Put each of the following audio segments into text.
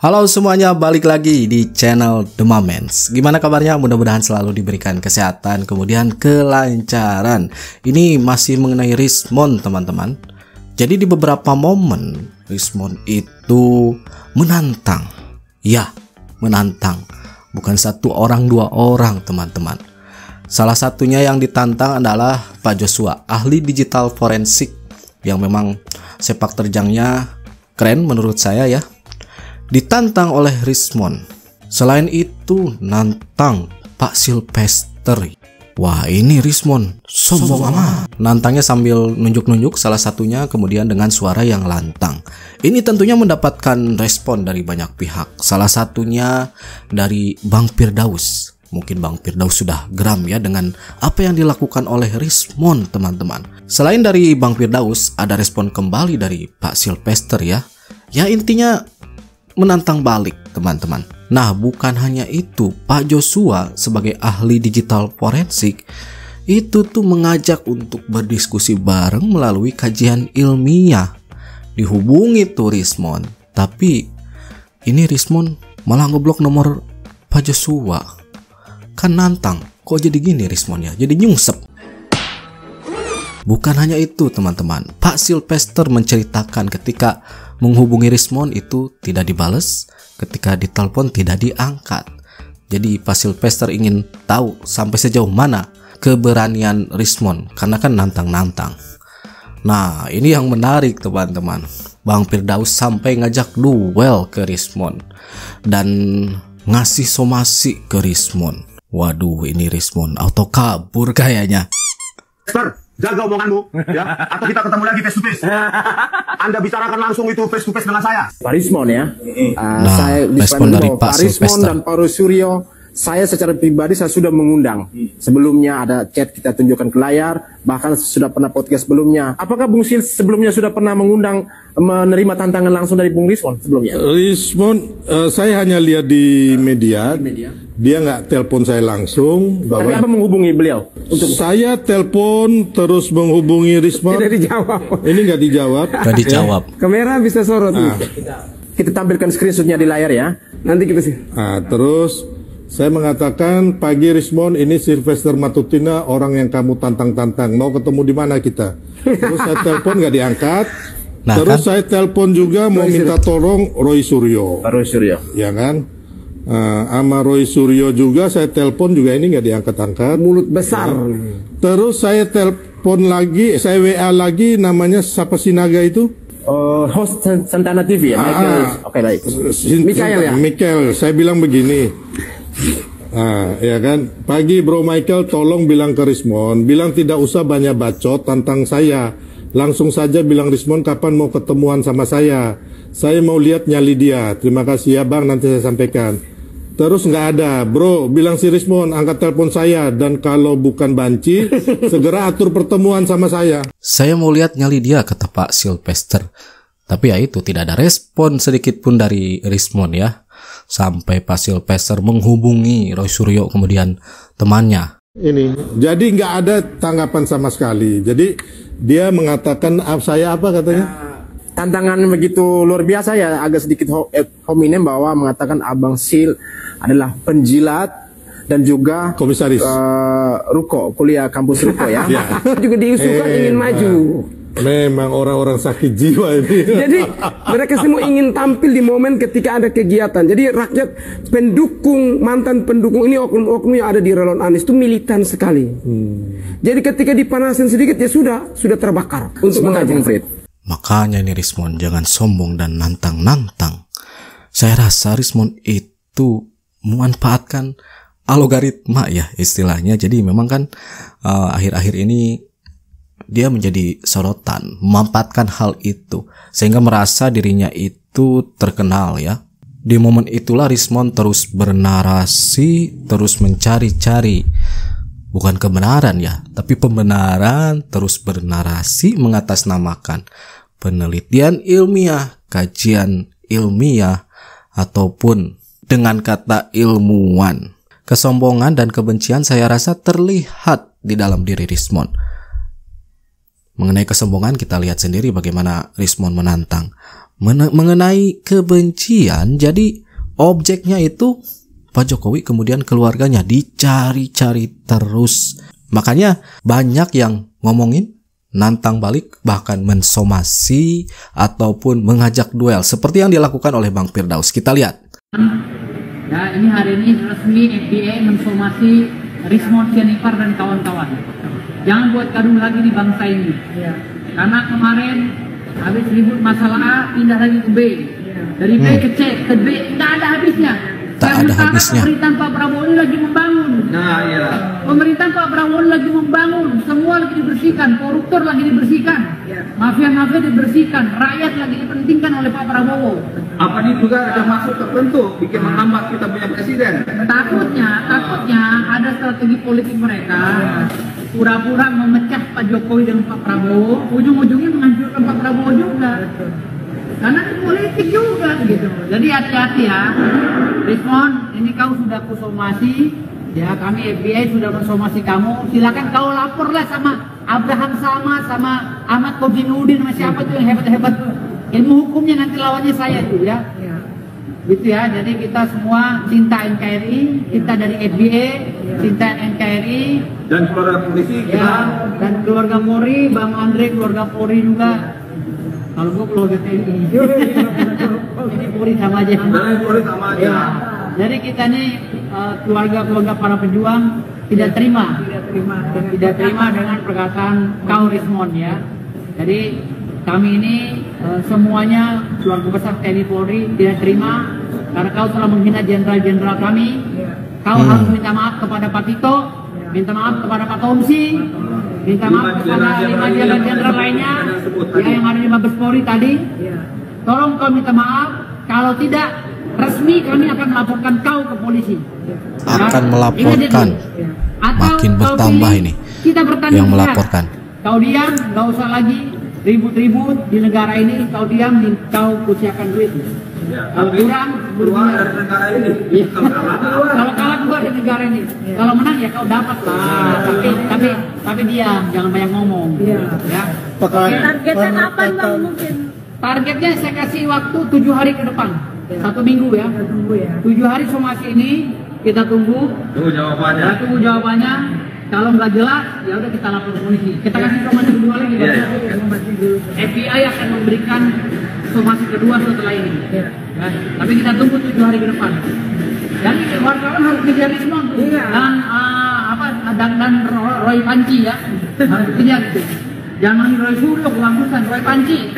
Halo semuanya, balik lagi di channel The Moments. Gimana kabarnya? Mudah-mudahan selalu diberikan kesehatan, kemudian kelancaran. Ini masih mengenai Rismond, teman-teman. Jadi di beberapa momen Rismond itu menantang. Ya, menantang. Bukan satu orang, dua orang, teman-teman. Salah satunya yang ditantang adalah Pak Joshua, ahli digital forensik yang memang sepak terjangnya keren menurut saya ya. Ditantang oleh Rismond. Selain itu nantang Pak Sylvester. Wah, ini Rismond sombong amat. Nantangnya sambil nunjuk-nunjuk salah satunya, kemudian dengan suara yang lantang. Ini tentunya mendapatkan respon dari banyak pihak. Salah satunya dari Bang Firdaus. Mungkin Bang Firdaus sudah geram ya dengan apa yang dilakukan oleh Rismond, teman-teman. Selain dari Bang Firdaus, ada respon kembali dari Pak Sylvester ya. Ya intinya menantang balik, teman-teman. Nah, bukan hanya itu, Pak Joshua sebagai ahli digital forensik itu tuh mengajak untuk berdiskusi bareng melalui kajian ilmiah. Dihubungi tuh Rismond, tapi ini Rismond malah ngeblok nomor Pak Joshua. Kan nantang, kok jadi gini Rismond ya? Jadi nyungsep. Bukan hanya itu, teman-teman. Pak Sylvester menceritakan ketika menghubungi Rismond itu tidak dibales, ketika ditelepon tidak diangkat. Jadi Pak Sylvester ingin tahu sampai sejauh mana keberanian Rismond, karena kan nantang-nantang. Nah, ini yang menarik, teman-teman. Bang Firdaus sampai ngajak duel ke Rismond dan ngasih somasi ke Rismond. Waduh, ini Rismond auto kabur kayaknya. Jaga omonganmu, ya, atau kita ketemu lagi face to face. Anda bicarakan langsung itu face to face dengan saya. Pak Rismond ya, Nah, saya respon dari Pak Pak Rismond Sylvester dan Pak Suryo, saya secara pribadi saya sudah mengundang. Sebelumnya ada chat kita tunjukkan ke layar, bahkan sudah pernah podcast sebelumnya. Apakah Bung Sil sebelumnya sudah pernah mengundang, menerima tantangan langsung dari Bung Rismond sebelumnya? Rismond, saya hanya lihat di media. Dia nggak telepon saya langsung. Tapi apa menghubungi beliau? Saya telepon terus menghubungi Rismond. Tidak dijawab. Ini nggak dijawab. Gak dijawab. Kamera bisa sorot. Kita tampilkan screenshotnya di layar ya. Nanti kita sih. Nah, terus saya mengatakan, pagi Rismond, ini Sylvester Matutina, orang yang kamu tantang-tantang. Mau ketemu di mana kita? Terus saya telepon nggak diangkat. Nah, Terus kan? saya telepon juga mau minta tolong Roy Suryo. Pak Roy Suryo. Ya kan? Sama Roy Suryo juga saya telepon juga, ini nggak diangkat-angkat. Mulut besar. Terus saya telepon lagi, saya WA lagi, namanya siapa Sinaga itu? Host Santana TV ya, Michael. Oke, baik. Michael ya. Michael, saya bilang begini. Ya kan, pagi Bro Michael, tolong bilang ke Rismond, bilang tidak usah banyak bacot tentang saya. Langsung saja bilang Rismond kapan mau ketemuan sama saya. Saya mau lihat nyali dia. Terima kasih ya Bang, nanti saya sampaikan. Terus nggak ada, bro, bilang si Rismond angkat telepon saya, dan kalau bukan banci, segera atur pertemuan sama saya. Saya mau lihat nyali dia, kata Pak Sylvester. Tapi ya itu, tidak ada respon sedikit pun dari Rismond ya. Sampai Pak Sylvester menghubungi Roy Suryo, kemudian temannya. Ini, jadi nggak ada tanggapan sama sekali. Jadi dia mengatakan, saya apa katanya? Tantangan begitu luar biasa ya, agak sedikit hominem bahwa mengatakan Abang Sil adalah penjilat dan juga Komisaris Ruko, kuliah kampus Ruko ya. Juga diusulkan ingin maju. Memang orang-orang sakit jiwa ini. Jadi mereka semua ingin tampil di momen ketika ada kegiatan. Jadi rakyat pendukung, mantan pendukung ini, oknum-oknum yang ada di Relon Anies itu militan sekali. Jadi ketika dipanasin sedikit ya sudah terbakar untuk mengajeng Fred. Makanya ini Rismond jangan sombong dan nantang-nantang. Saya rasa Rismond itu memanfaatkan algoritma ya istilahnya. Jadi memang kan akhir-akhir ini dia menjadi sorotan, memanfaatkan hal itu sehingga merasa dirinya itu terkenal ya. Di momen itulah Rismond terus bernarasi, terus mencari-cari bukan kebenaran ya, tapi pembenaran, terus bernarasi mengatasnamakan penelitian ilmiah, kajian ilmiah, ataupun dengan kata ilmuwan. Kesombongan dan kebencian saya rasa terlihat di dalam diri Rismond. Mengenai kesombongan kita lihat sendiri bagaimana Rismond menantang. mengenai kebencian. Jadi objeknya itu Pak Jokowi, kemudian keluarganya dicari-cari terus. Makanya banyak yang ngomongin, nantang balik, bahkan mensomasi ataupun mengajak duel seperti yang dilakukan oleh Bang Firdaus. Kita lihat. Ya, ini hari ini resmi FBI mensomasi Rismon Jennifer dan kawan-kawan. Jangan buat gaduh lagi di bangsa ini. Karena kemarin habis ribut masalah A, pindah lagi ke B. Dari B ke C, ke D, tidak ada habisnya. Tak ada habisnya. Pemerintahan Pak Prabowo ini lagi membangun. Nah, iya. Pemerintahan Pak Prabowo ini lagi membangun. Semua lagi dibersihkan. Koruptor lagi dibersihkan. Mafia-mafia dibersihkan. Rakyat lagi dipentingkan oleh Pak Prabowo. Apa ini juga ada maksud tertentu bikin menghambat kita punya presiden? Takutnya ada strategi politik mereka. Pura-pura memecah Pak Jokowi dengan Pak Prabowo. Ujung-ujungnya menghancurkan Pak Prabowo juga. Karena itu politik juga gitu. Jadi hati-hati ya. Rismon, ini kau sudah kusomasi. Ya, kami FBI sudah mensomasi kamu. Silakan kau laporlah sama Abraham sama Ahmad Kojinuddin, sama siapa tuh yang hebat-hebat. Ilmu hukumnya nanti lawannya saya tuh ya. Gitu ya. Jadi kita semua cinta NKRI, kita dari FBI, cinta NKRI Dan keluarga polisi kita. ya, dan keluarga Polri, Bang Andre keluarga Polri juga. Kalau gue keluarga TNI. Ini Polri sama aja. Dan polisi sama aja. Ya. Jadi kita nih keluarga-keluarga para pejuang tidak terima dengan perkataan kau Rismon ya. Jadi kami ini semuanya keluarga besar TNI Polri tidak terima karena kau telah menghina jenderal-jenderal kami. Kau harus minta maaf kepada Pak Tito, minta maaf kepada Pak Tomsi, minta maaf kepada 5 jenderal lainnya yang ada di Mabes Polri tadi. Tolong kau minta maaf. Kalau tidak, resmi kami akan melaporkan kau ke polisi. Akan melaporkan. Makin bertambah ini kita bertanding yang melaporkan. Kau diam, nggak usah lagi ribut-ribut di negara ini. Kau diam, kau kusiakan duit. Kalau kurang Keluar dari negara ini. iya. Kalau kalah keluar dari negara ini. Kalau menang ya kau dapat lah. Tapi diam, jangan banyak ngomong. Ya. Targetnya kapan Bang mungkin? Targetnya saya kasih waktu 7 hari ke depan. 1 minggu ya. 7 hari somasi ini kita tunggu. Tunggu jawabannya. Ya, tunggu jawabannya. Kalau nggak jelas, ya udah kita lapor ke polisi. Kita kasih somasi kedua lagi. FBI akan memberikan somasi kedua setelah ini. Ya, tapi kita tunggu 7 hari ke depan. Dan wartawan harus kejar Rismon dan Roy Panci ya. Harus kejar gitu. Jangan Roy Suryo, kelampusan Roy Panci.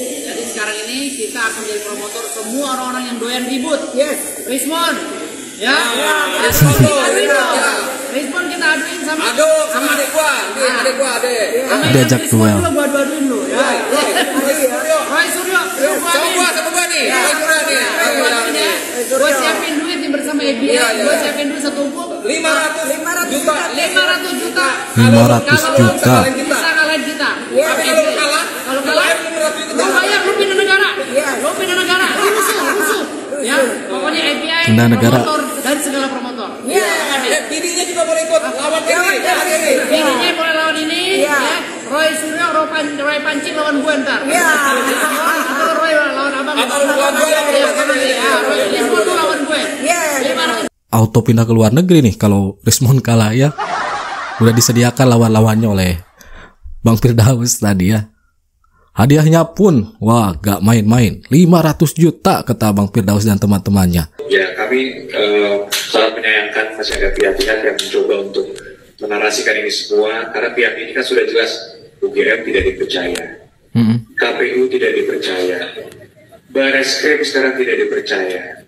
Jadi sekarang ini kita akan jadi promotor semua orang-orang yang doyan ribut. Yes. Rismon. Ya. Rismon kita aduin sama adik gua. Adik gua. Diajak duel. Gua aduin lu. Ya. Roy Suryo. Sama gua nih. Gua siapin duit nih bersama FBI. Gua siapin duit setumpuk 500 juta. 500 juta. 500 juta. Bisa ngalahin kita. Kalau kalah, lu bayar, lu pindah negara. Lu pindah negara. Lu rusuh. Ya, pokoknya FBI Pindah negara. promotor dan segala promotor. Bininya juga boleh ikut lawan ini. Bininya boleh lawan ini. Ya. Roy Suryo, Roy Panci lawan gue ntar. Atau Roy lawan abang. Atau lawan gue. Roy Rismon tuh lawan gue. Auto pindah ke luar negeri nih kalau Rismon kalah ya. Udah disediakan lawan-lawannya oleh Bang Firdaus tadi ya. Hadiahnya pun, wah gak main-main, 500 juta kata Bang Firdaus dan teman-temannya. Ya, kami sangat menyayangkan masih ada pihak-pihak yang mencoba untuk menarasikan ini semua, karena pihak ini kan sudah jelas UGM tidak dipercaya, KPU tidak dipercaya, Bareskrim sekarang tidak dipercaya,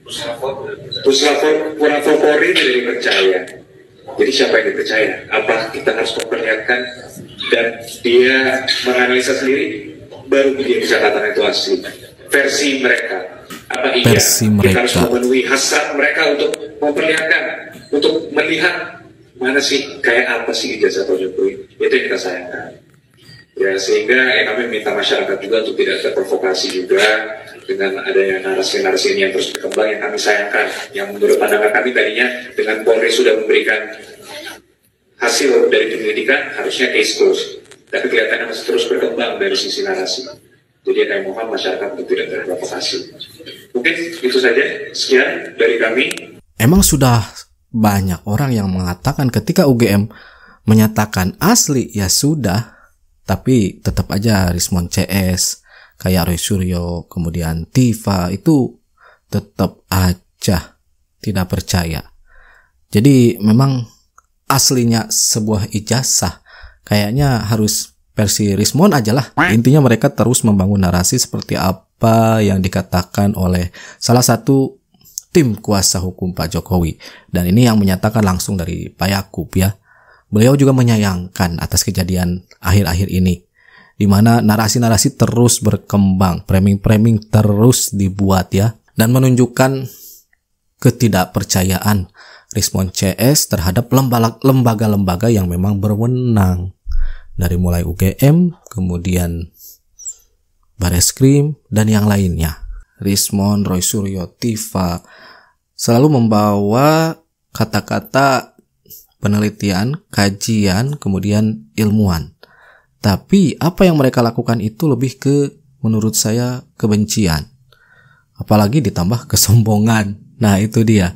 Puslapor Polri tidak dipercaya. Jadi siapa yang dipercaya? Apa kita harus memperlihatkan dan dia menganalisa sendiri? Baru dia bisa katakan itu asli versi mereka. Apa iya kita harus memenuhi hasrat mereka untuk memperlihatkan, untuk melihat mana sih kayak apa sih ijazah Pak Jokowi? Itu yang kita sayangkan ya, sehingga kami minta masyarakat juga untuk tidak terprovokasi juga dengan adanya narasi-narasi ini yang terus berkembang, yang kami sayangkan, yang menurut pandangan kami tadinya dengan Polri sudah memberikan hasil dari penyelidikan harusnya case close, tapi kelihatannya masih terus berkembang dari sisi narasi. Jadi kami mohon masyarakat untuk tidak terprovokasi. Mungkin itu saja, sekian dari kami. Emang sudah banyak orang yang mengatakan ketika UGM menyatakan asli ya sudah, tapi tetap aja Rismon CS, kayak Roy Suryo, kemudian Tifa itu tetap aja tidak percaya. Jadi memang aslinya sebuah ijazah kayaknya harus versi Rismon aja lah. Intinya mereka terus membangun narasi seperti apa yang dikatakan oleh salah satu tim kuasa hukum Pak Jokowi. Dan ini yang menyatakan langsung dari Pak Yakub ya. Beliau juga menyayangkan atas kejadian akhir-akhir ini, di mana narasi-narasi terus berkembang, framing-framing terus dibuat ya, dan menunjukkan ketidakpercayaan Rismon CS terhadap lembaga-lembaga yang memang berwenang. Dari mulai UGM, kemudian Bareskrim, dan yang lainnya. Rismon, Roy Suryo, Tifa selalu membawa kata-kata penelitian, kajian, kemudian ilmuwan. Tapi apa yang mereka lakukan itu lebih ke, menurut saya, kebencian. Apalagi ditambah kesombongan. Nah itu dia.